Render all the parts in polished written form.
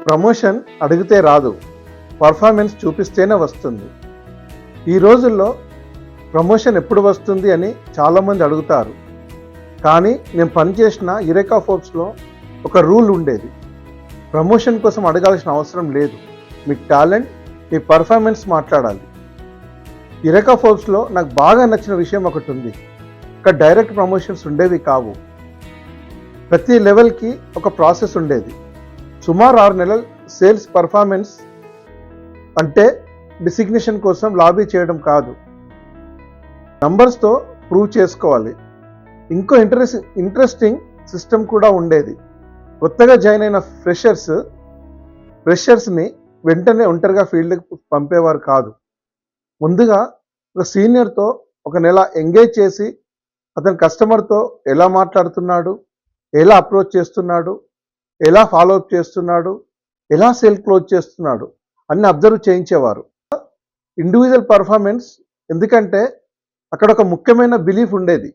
Promotion అడిగితే రాదు, performance చూపిస్తేనే వస్తుంది. ఈ రోజుల్లో ప్రమోషన్ ఎప్పుడు వస్తుంది అని చాలామంది అడుగుతారు. కానీ నేను పనిచేసిన యురేకా ఫోర్బ్స్లో ఒక రూల్ ఉండేది. ప్రమోషన్ కోసం అడగాల్సిన అవసరం లేదు. మీ టాలెంట్, మీ పర్ఫార్మెన్స్ మాట్లాడాలి. యురేకా ఫోర్బ్స్లో నాకు బాగా నచ్చిన విషయం ఒకటి ఉంది. ఇక్కడ డైరెక్ట్ ప్రమోషన్స్ ఉండేవి కావు. ప్రతి లెవెల్కి ఒక ప్రాసెస్ ఉండేది. సుమారు 6 నెలలు సేల్స్ పర్ఫార్మెన్స్ అంటే డిసిగ్నేషన్ కోసం లాబీ చేయడం కాదు, నంబర్స్తో ప్రూవ్ చేసుకోవాలి. ఇంకో ఇంట్రెస్టింగ్ సిస్టమ్ కూడా ఉండేది. కొత్తగా జాయిన్ అయిన ఫ్రెషర్స్ని వెంటనే ఒంటరిగా ఫీల్డ్కి పంపేవారు కాదు. ముందుగా ఒక సీనియర్తో ఒక నెల ఎంగేజ్ చేసి అతని కస్టమర్తో ఎలా మాట్లాడుతున్నాడు, ఎలా అప్రోచ్ చేస్తున్నాడు, ఎలా ఫాలోఅప్ చేస్తున్నాడు, ఎలా సేల్ క్లోజ్ చేస్తున్నాడు అన్ని అబ్జర్వ్ చేయించేవారు. ఇండివిజువల్ పర్ఫార్మెన్స్, ఎందుకంటే అక్కడ ఒక ముఖ్యమైన బిలీఫ్ ఉండేది.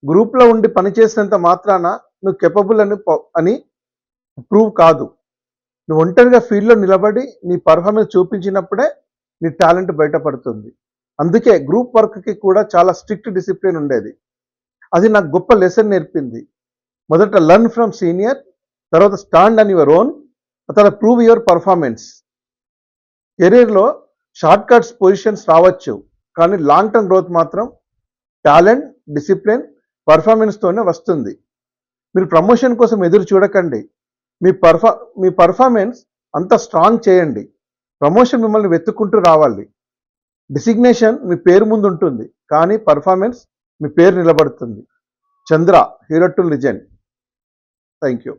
గ్రూప్లో ఉండి పనిచేసినంత మాత్రాన నువ్వు కెపబుల్ అని ప్రూవ్ కాదు. నువ్వు ఒంటరిగా ఫీల్డ్లో నిలబడి నీ పర్ఫార్మెన్స్ చూపించినప్పుడే నీ టాలెంట్ బయటపడుతుంది. అందుకే గ్రూప్ వర్క్కి కూడా చాలా స్ట్రిక్ట్ డిసిప్లిన్ ఉండేది. అది నాకు గొప్ప లెసన్ నేర్పింది. మొదట లర్న్ ఫ్రమ్ సీనియర్, తర్వాత స్టాండ్ ఆన్ యువర్ ఓన్, తర్వాత ప్రూవ్ యువర్ పర్ఫార్మెన్స్. కెరీర్లో షార్ట్ కట్స్ పొజిషన్స్ రావచ్చు, కానీ లాంగ్ టర్మ్ గ్రోత్ మాత్రం టాలెంట్, డిసిప్లిన్, పర్ఫార్మెన్స్తోనే వస్తుంది. మీరు ప్రమోషన్ కోసం ఎదురు చూడకండి. మీ పర్ఫార్మెన్స్ అంత స్ట్రాంగ్ చేయండి. ప్రమోషన్ మిమ్మల్ని వెతుక్కుంటూ రావాలి. డిసిగ్నేషన్ మీ పేరు ముందు ఉంటుంది, కానీ పర్ఫార్మెన్స్ మీ పేరు నిలబడుతుంది. Chandra, hero to legend. Thank you.